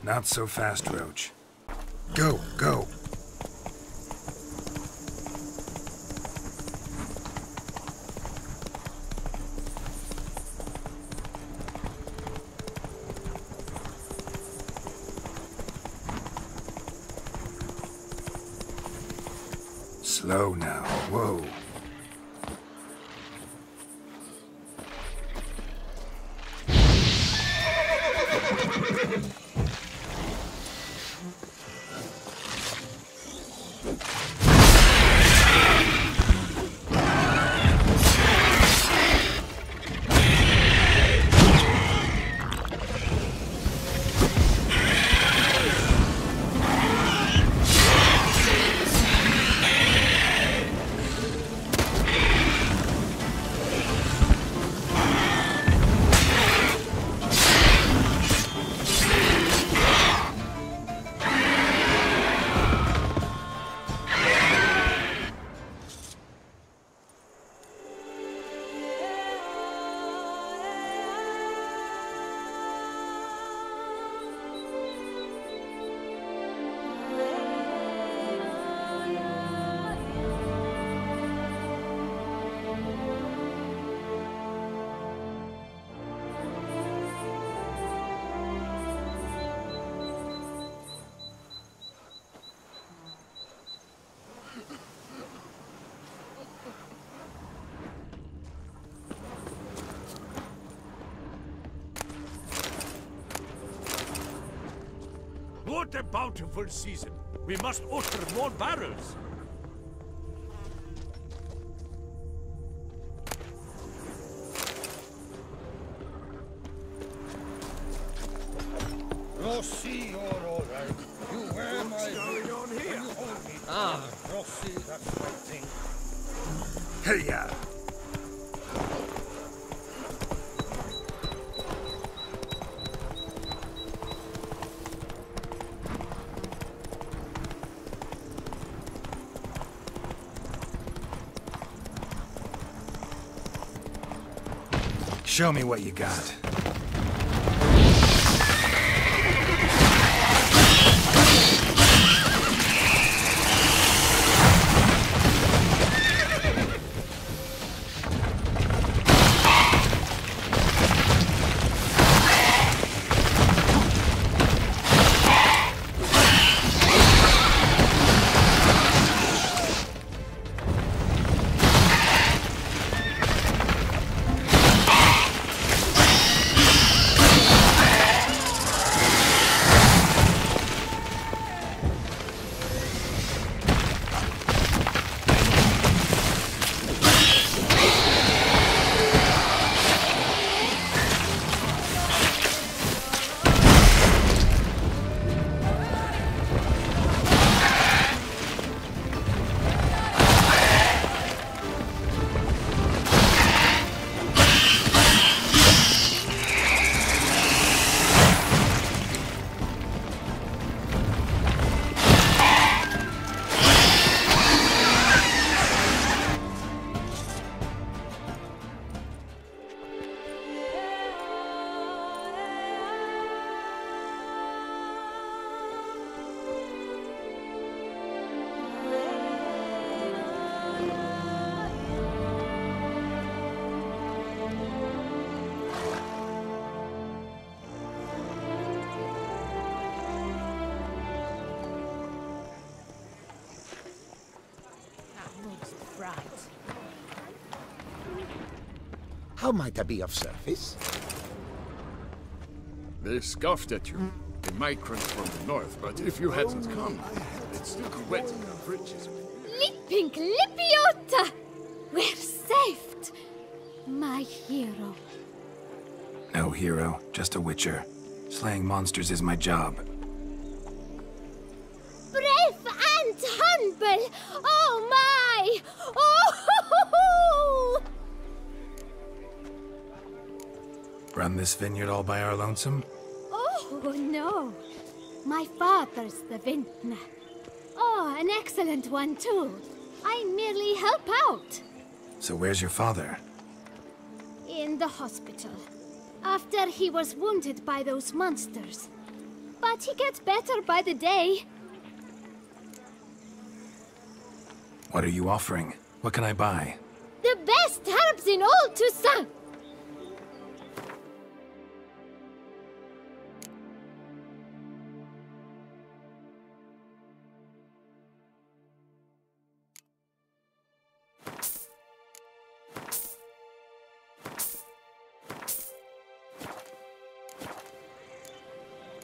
Not so fast, Roach. Go, go! Slow now, whoa. What a bountiful season! We must order more barrels! Rossi, you're all right. You wear my... What's going on here? You hold me. Ah. Rossi, that's my thing. Hey-ya! Show me what you got. How might I be of service? They scoffed at you. The migrants from the north, but if you hadn't come, they'd still be wet in the bridges. Lippink Lippiota! We're saved! My hero. No hero, just a witcher. Slaying monsters is my job. Brave and humble! Oh my! Oh! Run this vineyard all by our lonesome? Oh no! My father's the vintner. Oh, an excellent one too. I merely help out. So where's your father? In the hospital. After he was wounded by those monsters. But he gets better by the day. What are you offering? What can I buy? The best herbs in all Toussaint!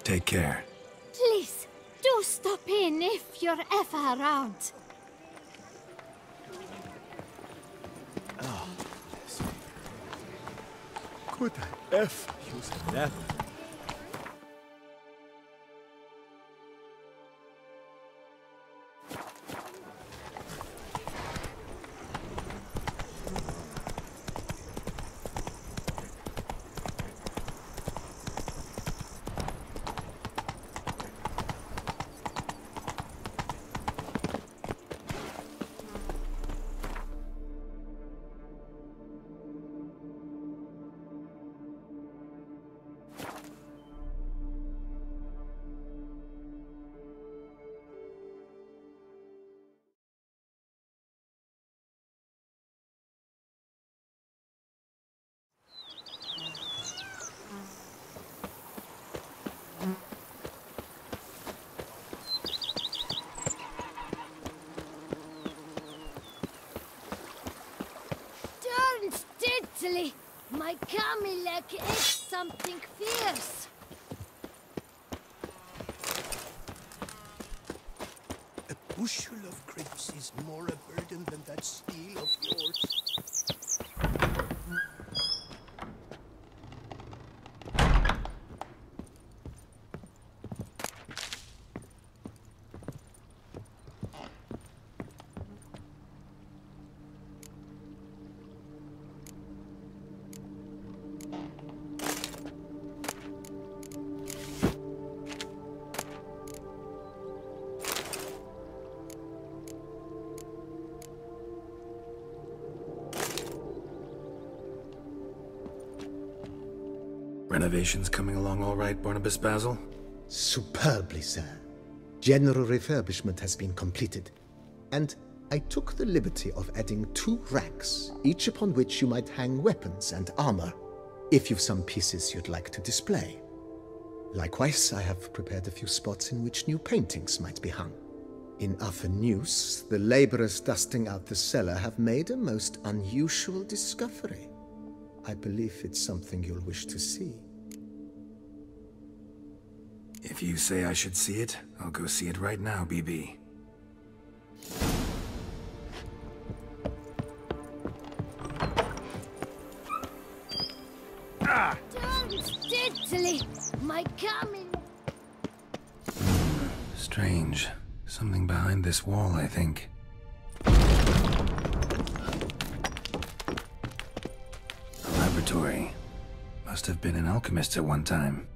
Take care. Please, do stop in if you're ever around. Could I ever use that? Diddly, my Camilek is something fierce. A bushel of grapes is more a burden than that steel of yours. Renovations coming along all right, Barnabas Basil? Superbly, sir. General refurbishment has been completed. And I took the liberty of adding 2 racks, each upon which you might hang weapons and armor, if you've some pieces you'd like to display. Likewise, I have prepared a few spots in which new paintings might be hung. In other news, the laborers dusting out the cellar have made a most unusual discovery. I believe it's something you'll wish to see. If you say I should see it, I'll go see it right now, BB. Diddly, my Camilek. Strange. Something behind this wall, I think. A laboratory. Must have been an alchemist at one time.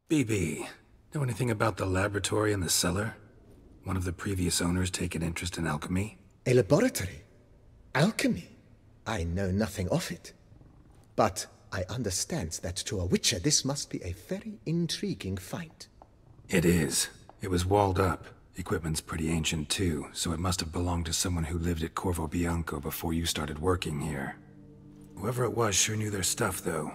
BB, know anything about the laboratory in the cellar? One of the previous owners take an interest in alchemy? A laboratory? Alchemy? I know nothing of it. But I understand that to a witcher this must be a very intriguing find. It is. It was walled up. Equipment's pretty ancient too, so it must have belonged to someone who lived at Corvo Bianco before you started working here. Whoever it was sure knew their stuff, though.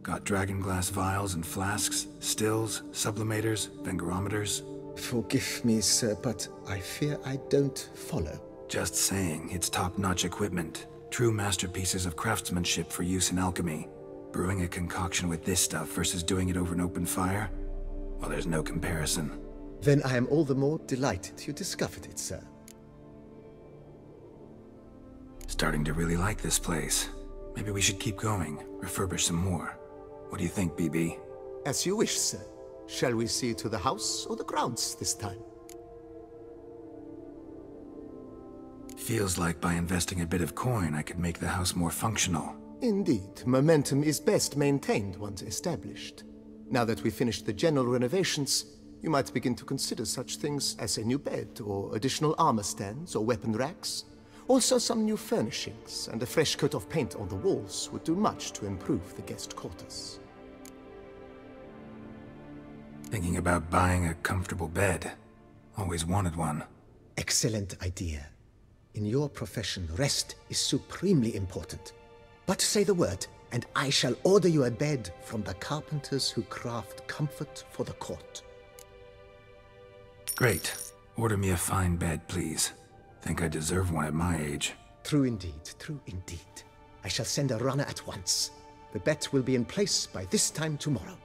Got dragonglass vials and flasks, stills, sublimators, vengerometers. Forgive me, sir, but I fear I don't follow. Just saying, it's top-notch equipment. True masterpieces of craftsmanship for use in alchemy. Brewing a concoction with this stuff versus doing it over an open fire? Well, there's no comparison. Then I am all the more delighted you discovered it, sir. Starting to really like this place. Maybe we should keep going, refurbish some more. What do you think, BB? As you wish, sir. Shall we see to the house or the grounds this time? Feels like by investing a bit of coin, I could make the house more functional. Indeed, momentum is best maintained once established. Now that we've finished the general renovations, you might begin to consider such things as a new bed, or additional armor stands, or weapon racks. Also, some new furnishings and a fresh coat of paint on the walls would do much to improve the guest quarters. Thinking about buying a comfortable bed. Always wanted one. Excellent idea. In your profession, rest is supremely important. But say the word, and I shall order you a bed from the carpenters who craft comfort for the court. Great. Order me a fine bed, please. Think I deserve one at my age. True indeed, true indeed. I shall send a runner at once. The bet will be in place by this time tomorrow.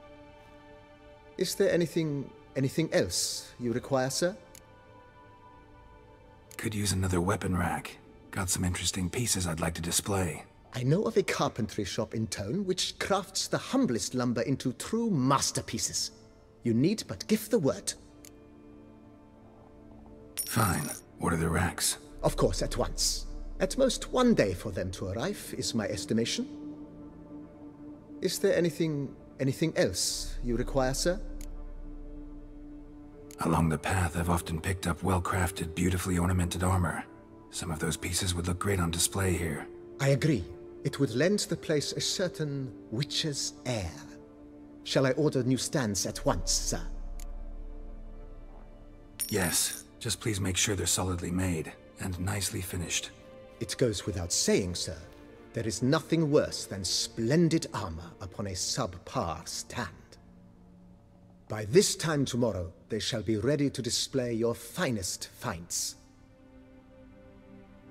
Is there anything else you require, sir? Could use another weapon rack. Got some interesting pieces I'd like to display. I know of a carpentry shop in town which crafts the humblest lumber into true masterpieces. You need but give the word. Fine. Order the racks. Of course, at once. At most 1 day for them to arrive, is my estimation. Is there anything else you require, sir? Along the path, I've often picked up well-crafted, beautifully ornamented armor. Some of those pieces would look great on display here. I agree. It would lend the place a certain witch's air. Shall I order new stands at once, sir? Yes. Just please make sure they're solidly made and nicely finished. It goes without saying, sir. There is nothing worse than splendid armor upon a subpar stand. By this time tomorrow, they shall be ready to display your finest finds.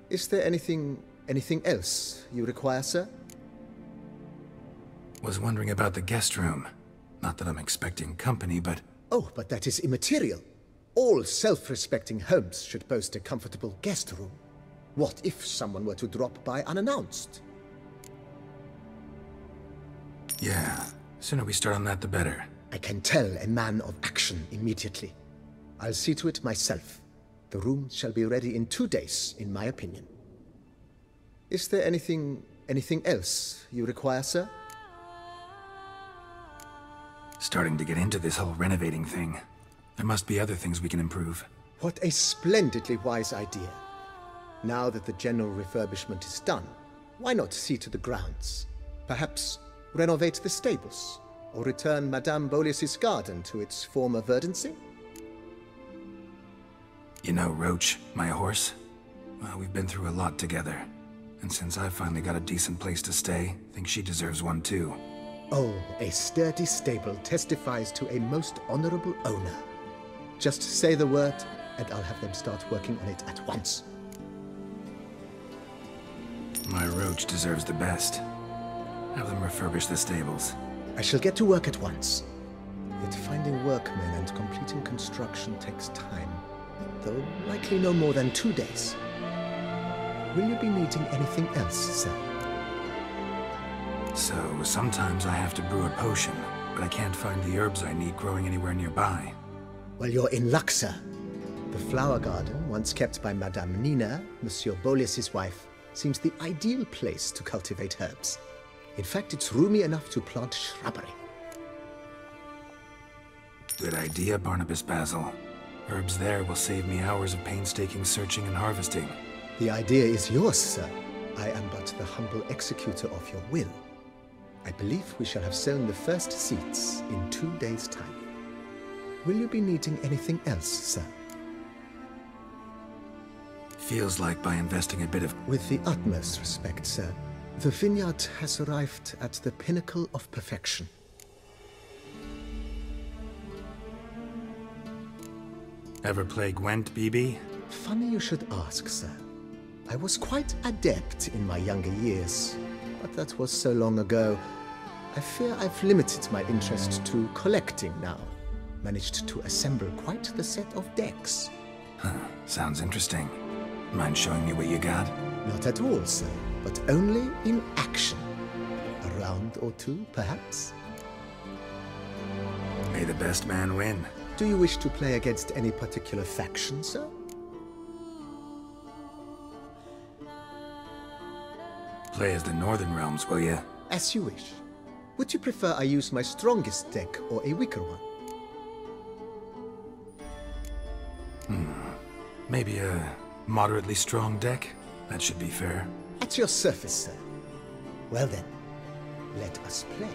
Is there anything else you require, sir? Was wondering about the guest room. Not that I'm expecting company, but... Oh, but that is immaterial. All self-respecting homes should boast a comfortable guest room. What if someone were to drop by unannounced? Yeah, sooner we start on that the better. I can tell a man of action immediately. I'll see to it myself. The room shall be ready in 2 days, in my opinion. Is there anything else you require, sir? Starting to get into this whole renovating thing. There must be other things we can improve. What a splendidly wise idea. Now that the general refurbishment is done, why not see to the grounds? Perhaps renovate the stables, or return Madame Bolis's garden to its former verdancy? You know Roach, my horse? Well, we've been through a lot together. And since I've finally got a decent place to stay, I think she deserves one too. Oh, a sturdy stable testifies to a most honorable owner. Just say the word, and I'll have them start working on it at once. My Roach deserves the best. Have them refurbish the stables. I shall get to work at once. Yet finding workmen and completing construction takes time, though likely no more than 2 days. Will you be needing anything else, sir? So, sometimes I have to brew a potion, but I can't find the herbs I need growing anywhere nearby. Well, you're in luck, sir. The flower garden, once kept by Madame Nina, Monsieur Bolis's wife, seems the ideal place to cultivate herbs. In fact, it's roomy enough to plant shrubbery. Good idea, Barnabas Basil. Herbs there will save me hours of painstaking searching and harvesting. The idea is yours, sir. I am but the humble executor of your will. I believe we shall have sown the first seeds in 2 days' time. Will you be needing anything else, sir? Feels like by investing a bit of... With the utmost respect, sir, the vineyard has arrived at the pinnacle of perfection. Ever play Gwent, BB? Funny you should ask, sir. I was quite adept in my younger years, but that was so long ago. I fear I've limited my interest to collecting now. Managed to assemble quite the set of decks. Huh, sounds interesting. Mind showing me what you got? Not at all, sir, but only in action. A round or two, perhaps? May the best man win. Do you wish to play against any particular faction, sir? Play as the Northern Realms, will ya? As you wish. Would you prefer I use my strongest deck or a weaker one? Maybe a moderately strong deck? That should be fair. At your service, sir. Well then, let us play.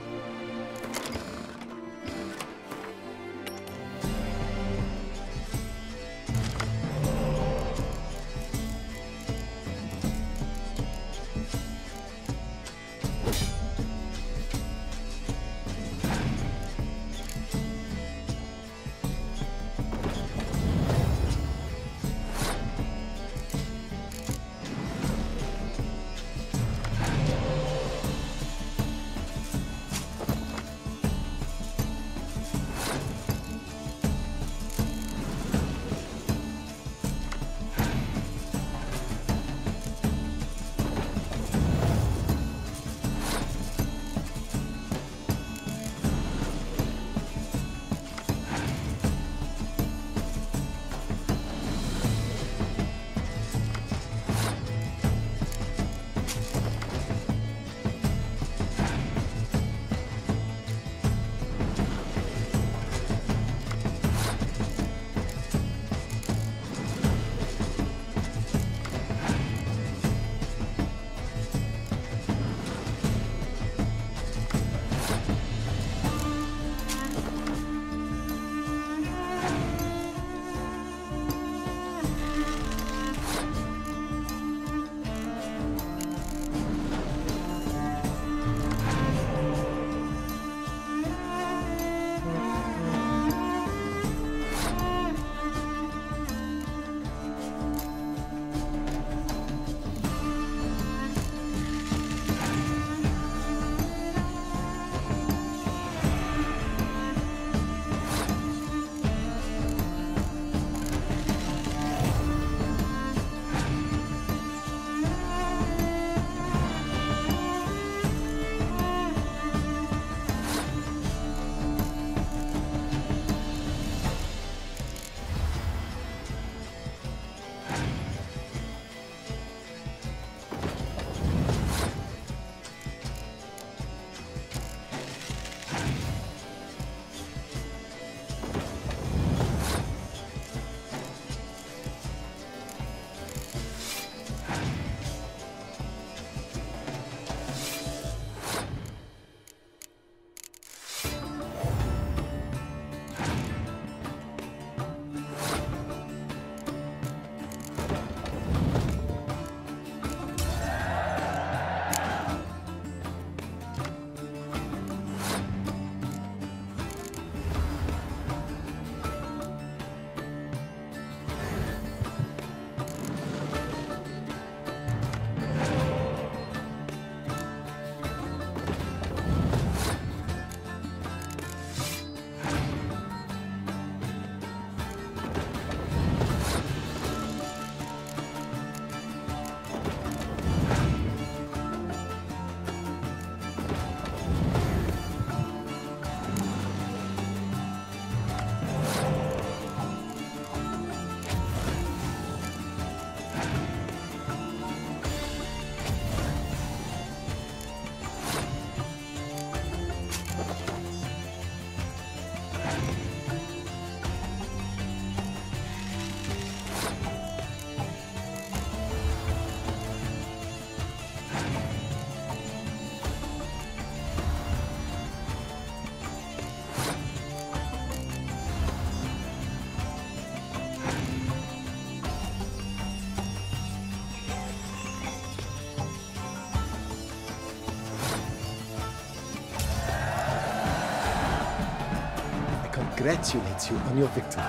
congratulate you on your victory.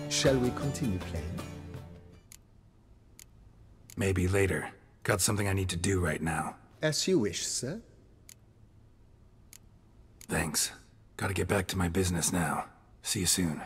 Shall we continue playing? Maybe later. Got something I need to do right now. As you wish, sir. Thanks. Gotta get back to my business now. See you soon.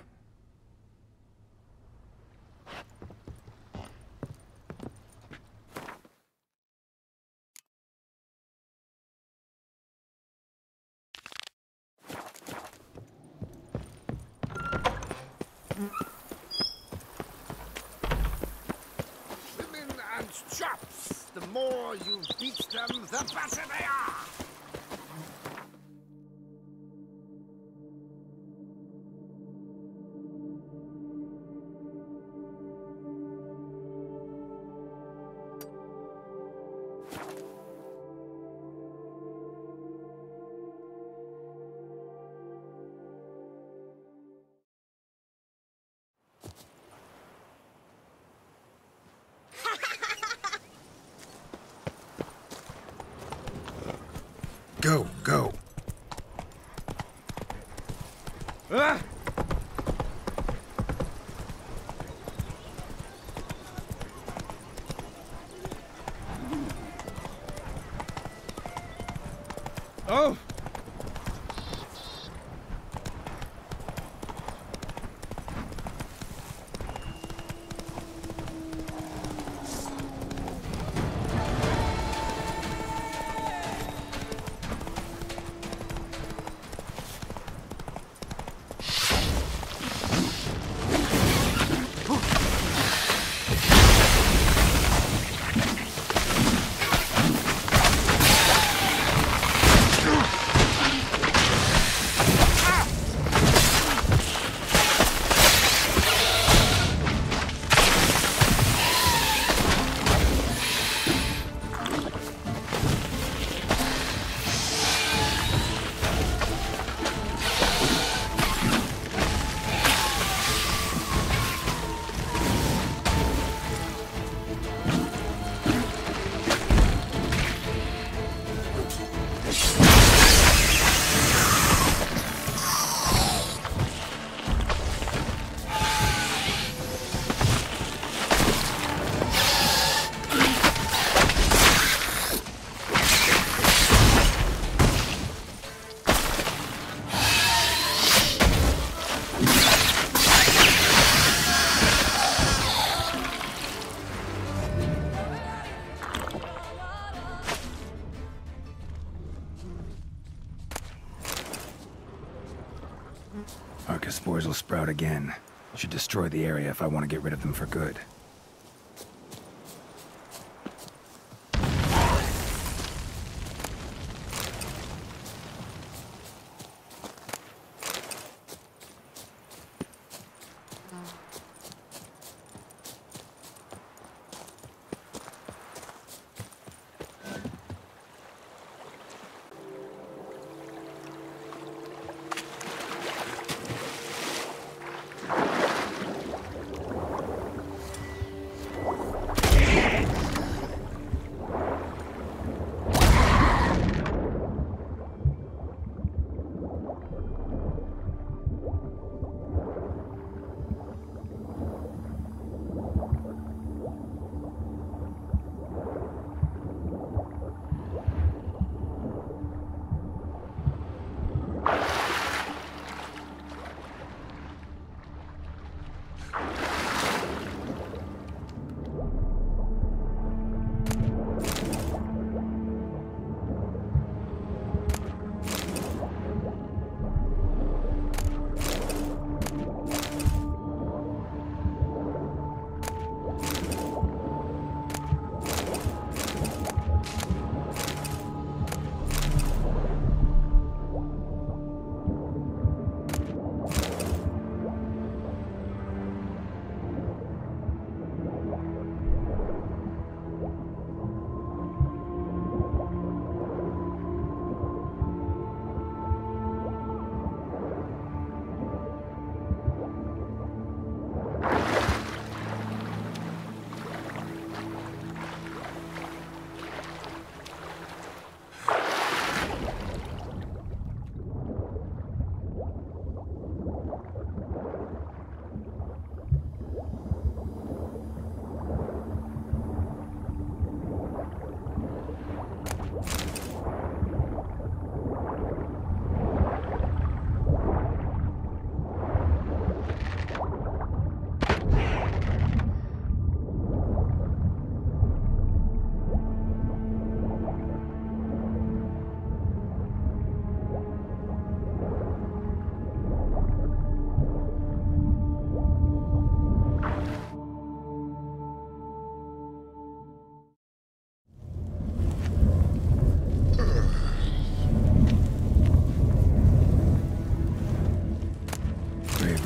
Women and chops. The more you beat them, the better they are. Go, go. Ah! Oh! Spores will sprout again. Should destroy the area if I want to get rid of them for good.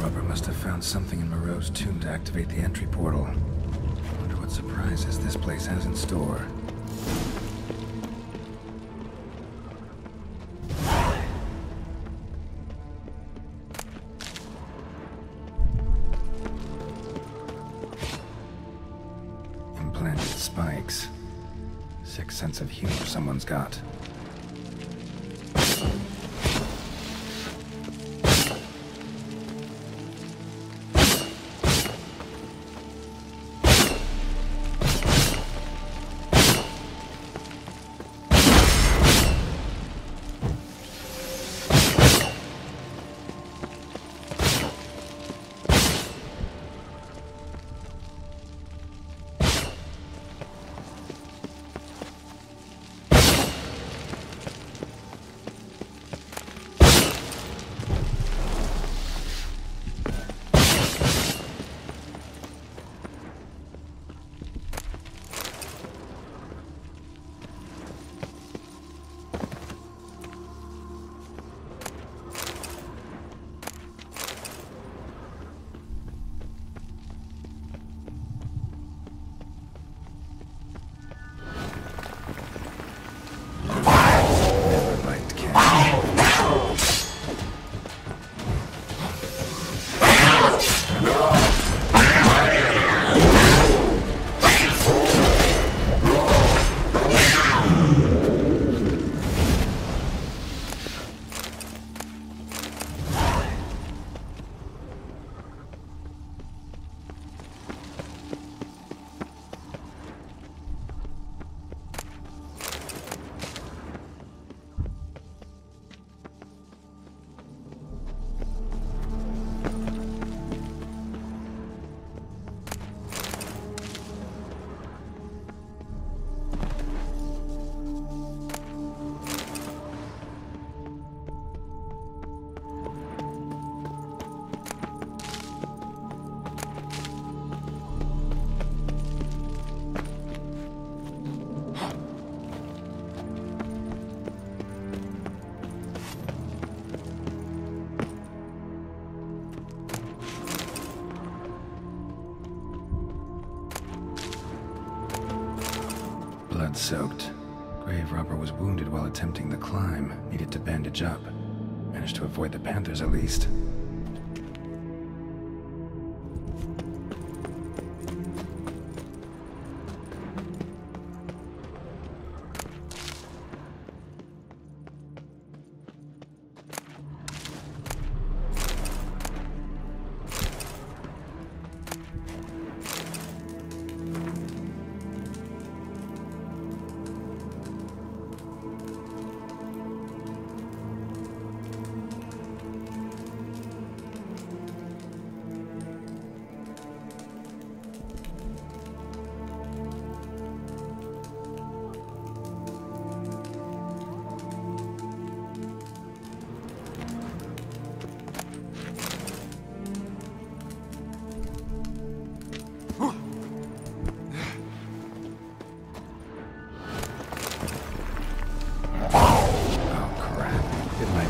Robber must have found something in Moreau's tomb to activate the entry portal. Wonder what surprises this place has in store. Implanted spikes. Sick sense of humor someone's got. Soaked. Grave robber was wounded while attempting the climb. Needed to bandage up. Managed to avoid the panthers at least.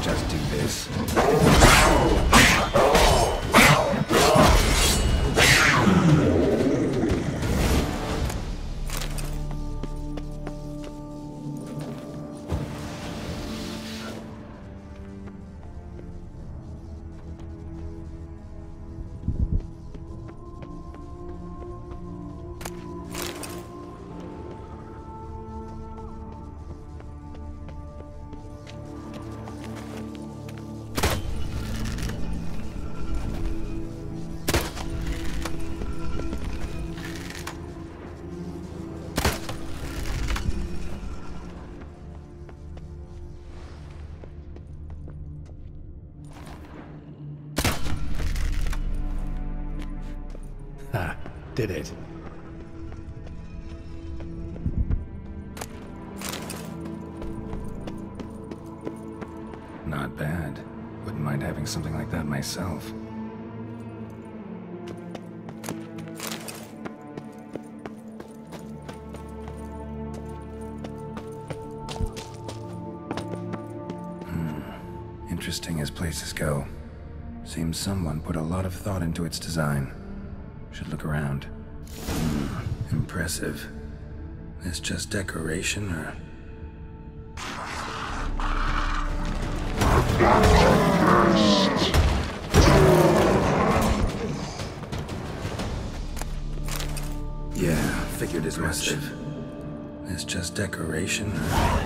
Just do this. Ah, did it. Not bad. Wouldn't mind having something like that myself. Interesting as places go. Seems someone put a lot of thought into its design. Should look around. Impressive. This just decoration, or... Yeah, figured as much. This just decoration, or...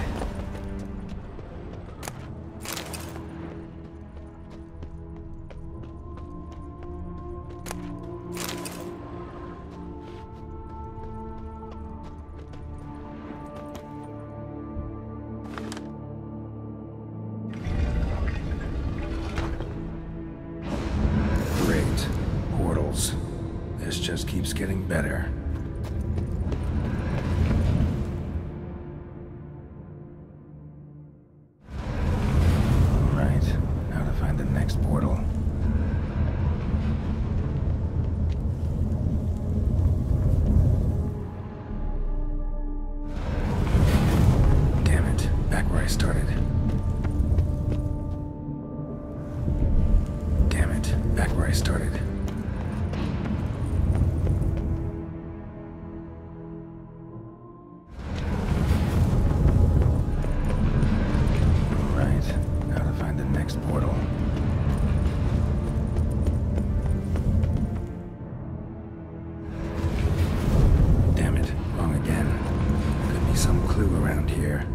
Great. Portals. This just keeps getting better. Right. Now to find the next portal. Damn it. Back where I started. Damn it. Back where I started. Portal. Damn it, wrong again. Could be some clue around here.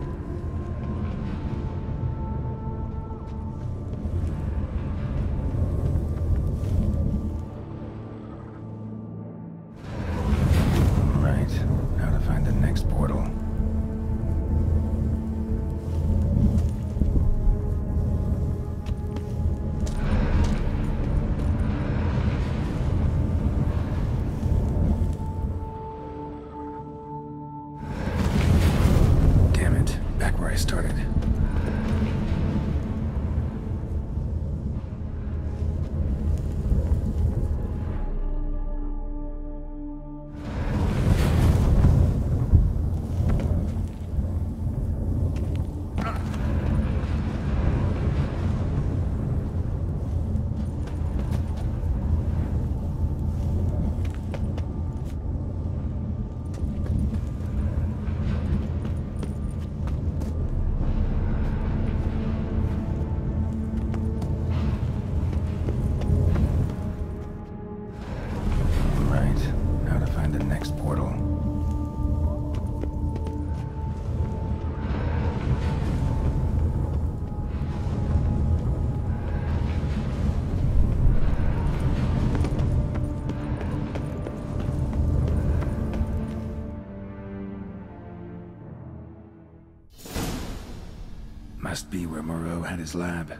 Right, now to find the next portal. I started. Portal. Must be where Moreau had his lab.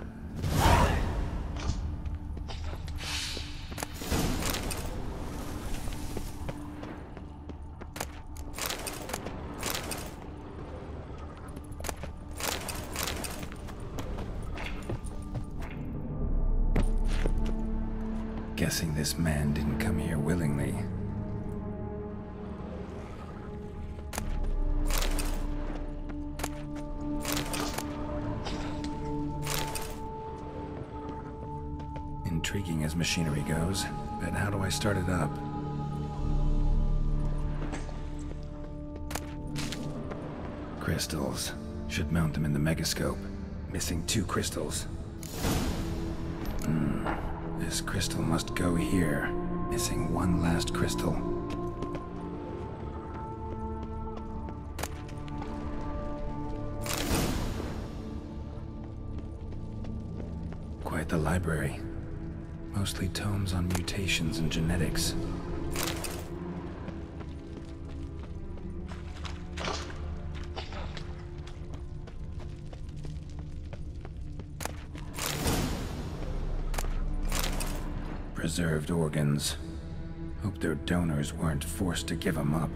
Guessing this man didn't come here willingly. Intriguing as machinery goes, but how do I start it up? Crystals. Should mount them in the megascope. Missing 2 crystals. This crystal must go here. Missing 1 last crystal. Quite the library. Mostly tomes on mutations and genetics. Preserved organs. Hope their donors weren't forced to give them up.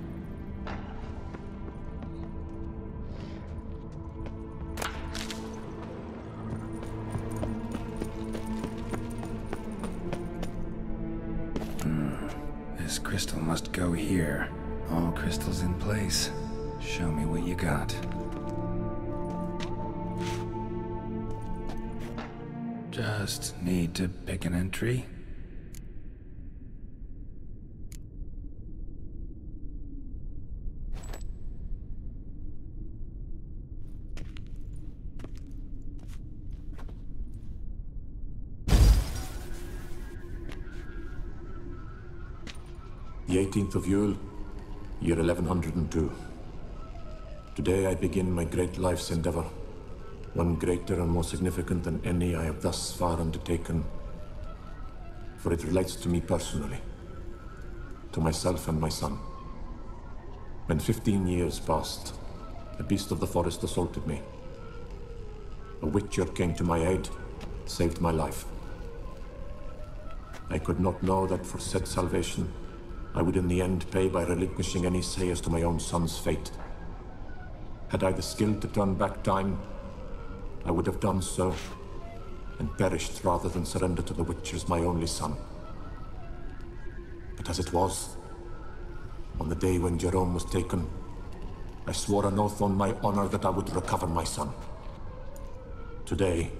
This crystal must go here. All crystals in place. Show me what you got. Just need to pick an entry. The 18th of Yule, year 1102. Today I begin my great life's endeavor, one greater and more significant than any I have thus far undertaken, for it relates to me personally, to myself and my son. When 15 years passed, a beast of the forest assaulted me. A witcher came to my aid, saved my life. I could not know that for said salvation, I would in the end pay by relinquishing any say as to my own son's fate. Had I the skill to turn back time, I would have done so, and perished rather than surrender to the Witchers my only son. But as it was, on the day when Jerome was taken, I swore an oath on my honor that I would recover my son. Today,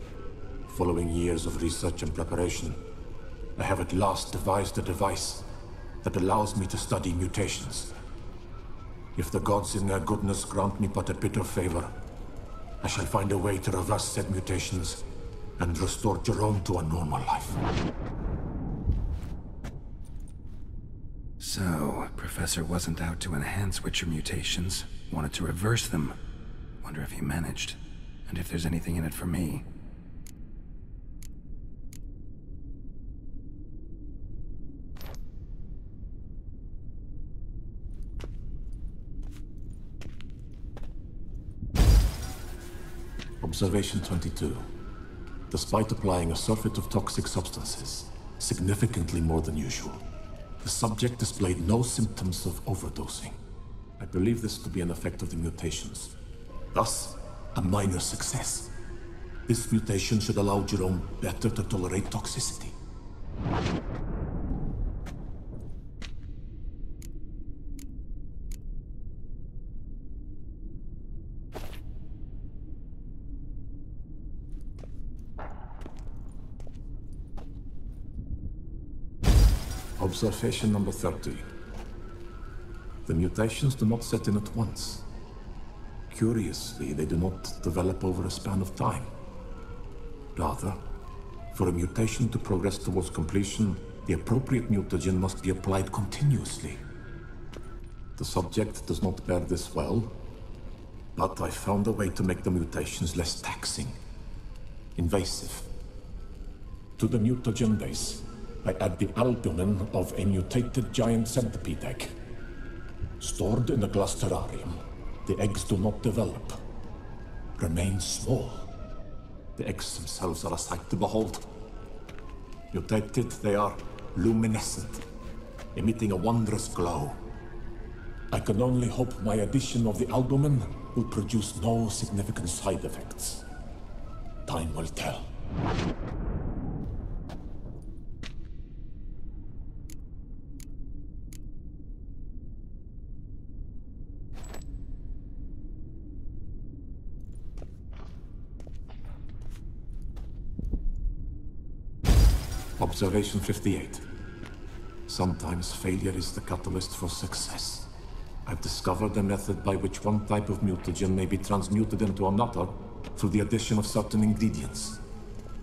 following years of research and preparation, I have at last devised a device that allows me to study mutations. If the gods in their goodness grant me but a bit of favor, I shall find a way to reverse said mutations and restore Jerome to a normal life. So, Professor wasn't out to enhance Witcher mutations, wanted to reverse them. Wonder if he managed, and if there's anything in it for me. Observation 22. Despite applying a surfeit of toxic substances, significantly more than usual, the subject displayed no symptoms of overdosing. I believe this to be an effect of the mutations. Thus, a minor success. This mutation should allow Jerome better to tolerate toxicity. Observation number 30. The mutations do not set in at once. Curiously, they do not develop over a span of time. Rather, for a mutation to progress towards completion, the appropriate mutagen must be applied continuously. The subject does not bear this well, but I found a way to make the mutations less taxing, invasive. To the mutagen base, I add the albumin of a mutated giant centipede egg. Stored in a glass terrarium, the eggs do not develop, remain small. The eggs themselves are a sight to behold. Mutated, they are luminescent, emitting a wondrous glow. I can only hope my addition of the albumin will produce no significant side effects. Time will tell. Observation 58. Sometimes failure is the catalyst for success. I've discovered a method by which one type of mutagen may be transmuted into another through the addition of certain ingredients.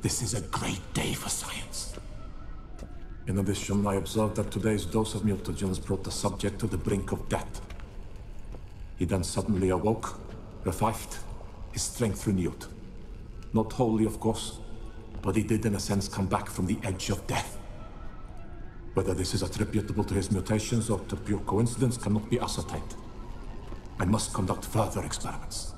This is a great day for science. In addition, I observed that today's dose of mutagens brought the subject to the brink of death. He then suddenly awoke, revived, his strength renewed. Not wholly, of course, but he did in a sense come back from the edge of death. Whether this is attributable to his mutations or to pure coincidence cannot be ascertained. I must conduct further experiments.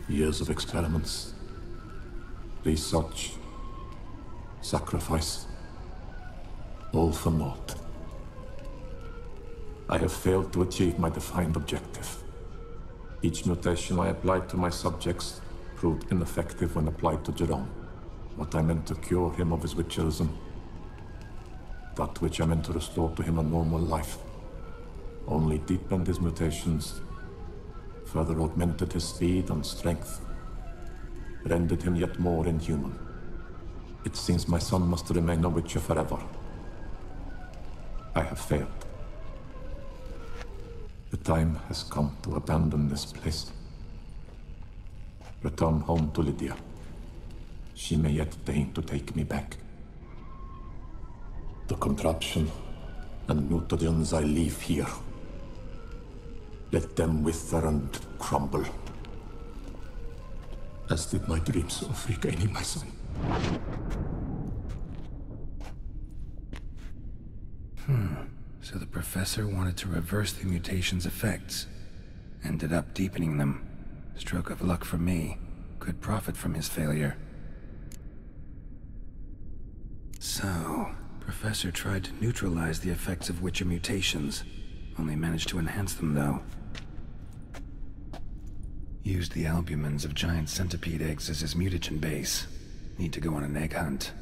Years of experiments, research, sacrifice, all for naught. I have failed to achieve my defined objective. Each mutation I applied to my subjects proved ineffective when applied to Jerome. What I meant to cure him of his witcherism, that which I meant to restore to him a normal life, only deepened his mutations, further augmented his speed and strength, rendered him yet more inhuman. It seems my son must remain a witcher forever. I have failed. The time has come to abandon this place. Return home to Lydia. She may yet deign to take me back. The contraption and mutagens I leave here, let them wither and crumble, as did my dreams of regaining my son. So the professor wanted to reverse the mutation's effects. Ended up deepening them. Stroke of luck for me. Could profit from his failure. So, Professor tried to neutralize the effects of Witcher mutations. Only managed to enhance them, though. Used the albumins of giant centipede eggs as his mutagen base. Need to go on an egg hunt.